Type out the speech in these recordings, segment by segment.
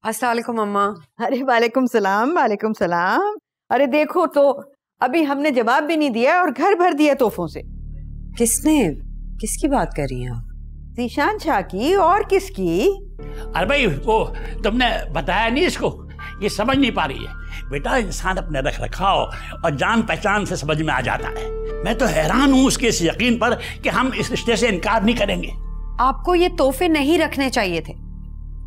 अस्सलाम वालेकुम अम्मा। अरे वालेकुम सलाम, वालेकुम सलाम। अरे देखो तो अभी हमने जवाब भी नहीं दिया और घर भर दिया तोहफों से। किसकी बात कर रही हैं आप? जीशान शाह की और किसकी? अरे भाई वो तुमने बताया नहीं इसको, ये समझ नहीं पा रही है। बेटा इंसान अपने रख रखाव और जान पहचान से समझ में आ जाता है। मैं तो हैरान हूँ उसके इस यकीन पर कि हम इस रिश्ते से इनकार नहीं करेंगे। आपको ये तोहफे नहीं रखने चाहिए थे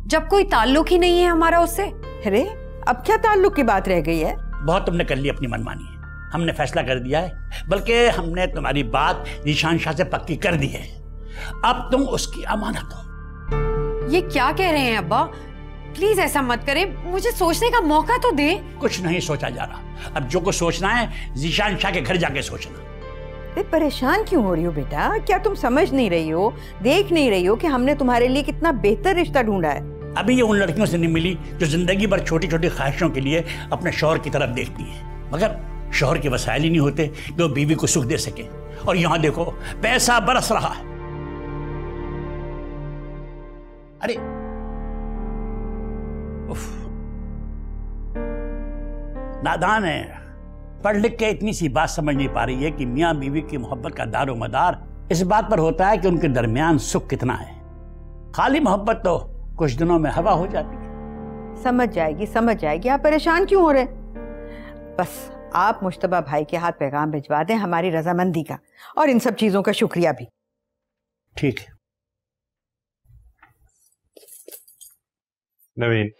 जब कोई ताल्लुक ही नहीं है हमारा उससे। अरे अब क्या ताल्लुक की बात रह गई है? बहुत तुमने कर ली अपनी मनमानी, हमने फैसला कर दिया है, बल्कि हमने तुम्हारी बात जीशान शाह से पक्की कर दी है। अब तुम उसकी अमानत हो। ये क्या कह रहे हैं अब्बा? प्लीज ऐसा मत करें, मुझे सोचने का मौका तो दे। कुछ नहीं सोचा जा रहा, अब जो कुछ सोचना है जीशान शाह के घर जाके सोचना। अरे परेशान क्यों हो रही हो बेटा? क्या तुम समझ नहीं रही हो, देख नहीं रही हो कि हमने तुम्हारे लिए कितना बेहतर रिश्ता ढूंढा है? अभी ये उन लड़कियों से नहीं मिली जो जिंदगी भर छोटी छोटी ख्वाहिशों के लिए अपने शौहर की तरफ देखती है, मगर शौहर के वसाइल ही नहीं होते कि वो बीवी को सुख दे सके। और यहाँ देखो पैसा बरस रहा है। अरे उफ, नादान है, पढ़ लिख के इतनी सी बात समझ नहीं पा रही है कि मियाँ बीवी की मोहब्बत का दारो मदार इस बात पर होता है कि उनके दरमियान सुख कितना है। खाली मोहब्बत तो कुछ दिनों में हवा हो जाती है। समझ जाएगी, आप परेशान क्यों हो रहे? बस आप मुश्तबा भाई के हाथ पैगाम भिजवा दें हमारी रजामंदी का, और इन सब चीजों का शुक्रिया भी। ठीक है। नवीन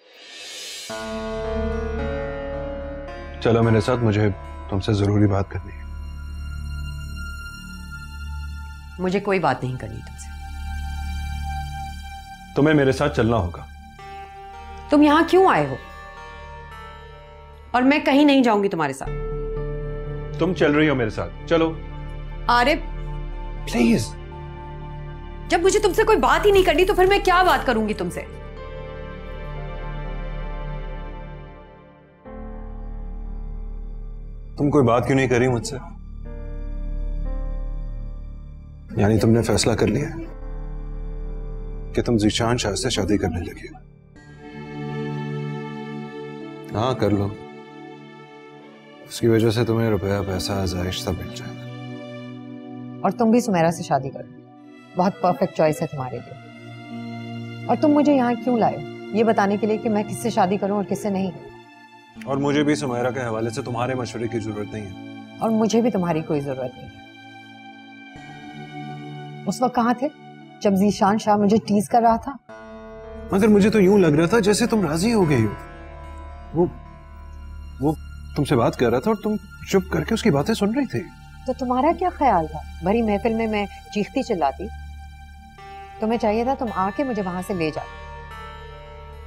चलो मेरे साथ, मुझे तुमसे जरूरी बात करनी है। मुझे कोई बात नहीं करनी तुमसे। तुम्हें मेरे साथ चलना होगा। तुम यहाँ क्यों आए हो? और मैं कहीं नहीं जाऊंगी तुम्हारे साथ। तुम चल रही हो मेरे साथ, चलो। आरिफ प्लीज। जब मुझे तुमसे कोई बात ही नहीं करनी तो फिर मैं क्या बात करूंगी तुमसे? तुम कोई बात क्यों नहीं कर रही मुझसे? यानी तुमने फैसला कर लिया कि तुम जीशान शाह से शादी करने लगी हो? हाँ कर लो, उसकी वजह से तुम्हें रुपया पैसा आज़ाइश सब मिल जाएगा। और तुम भी सुमेरा से शादी करो, बहुत परफेक्ट चॉइस है तुम्हारे लिए। और तुम मुझे यहाँ क्यों लाए? ये बताने के लिए कि मैं किससे शादी करूं और किससे नहीं। और मुझे भी सुमेरा के हवाले से तुम्हारे मशवरे की जरूरत नहीं है। और मुझे भी तुम्हारी कोई जरूरत नहीं है। उस वक्त कहाँ थे जब जीशान शाह मुझे टीज कर रहा था? मगर मुझे तो यूं लग रहा था जैसे तुम राजी हो गई हो। वो तुमसे बात कर रहा था और तुम चुप करके उसकी बातें सुन रही थी। तो तुम्हारा क्या ख्याल था? भरी महफिल में मैं चीखती चिल्लाती? तुम्हें चाहिए था तुम आके मुझे वहां से ले जाते,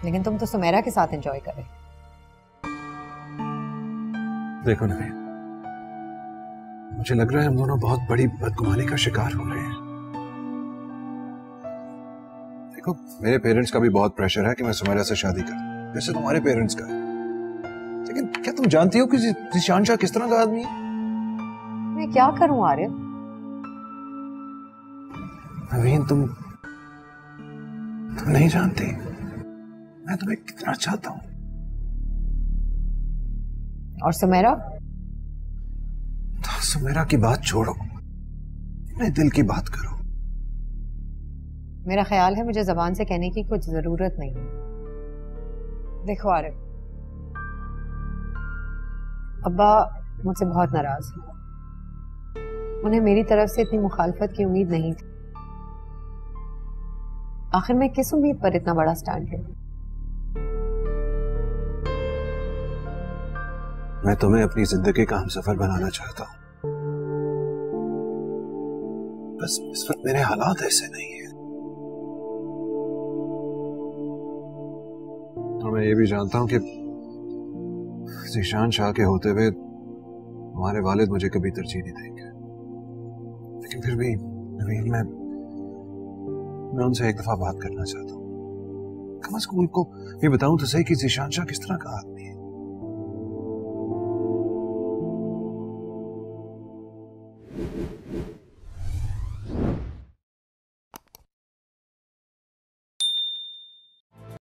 लेकिन तुम तो सुमेरा के साथ एंजॉय कर रहे थे। देखो नवीन, मुझे लग रहा है हम दोनों बहुत बड़ी बदगुमानी का शिकार हो रहे हैं। देखो मेरे पेरेंट्स का भी बहुत प्रेशर है कि मैं सुमेरा से शादी करूं, जैसे तुम्हारे पेरेंट्स का। लेकिन क्या तुम जानती हो कि जीशान शाह किस तरह का आदमी है? मैं क्या करूं आर्य? नवीन तुम नहीं जानती मैं तुम्हें कितना चाहता हूं। और सुमेरा? तो सुमेरा की बात छोड़ो, अपने दिल की बात करो। मेरा ख्याल है मुझे जबान से कहने की कुछ जरूरत नहीं है। देखो आर्य, अब्बा मुझसे बहुत नाराज हैं। उन्हें मेरी तरफ से इतनी मुखालफत की उम्मीद नहीं थी। आखिर मैं किस उम्मीद पर इतना बड़ा स्टैंड लूं? मैं तुम्हें अपनी जिंदगी का हमसफर बनाना चाहता हूं, बस इस वक्त मेरे हालात ऐसे नहीं है। और मैं ये भी जानता हूं कि जीशान शाह के होते हुए हमारे वालिद मुझे कभी तरजीह नहीं देंगे। लेकिन फिर भी नवीन मैं उनसे एक दफा बात करना चाहता हूँ। कम से कम उनको ये बताऊं तो सही कि जीशान शाह किस तरह का आदमी।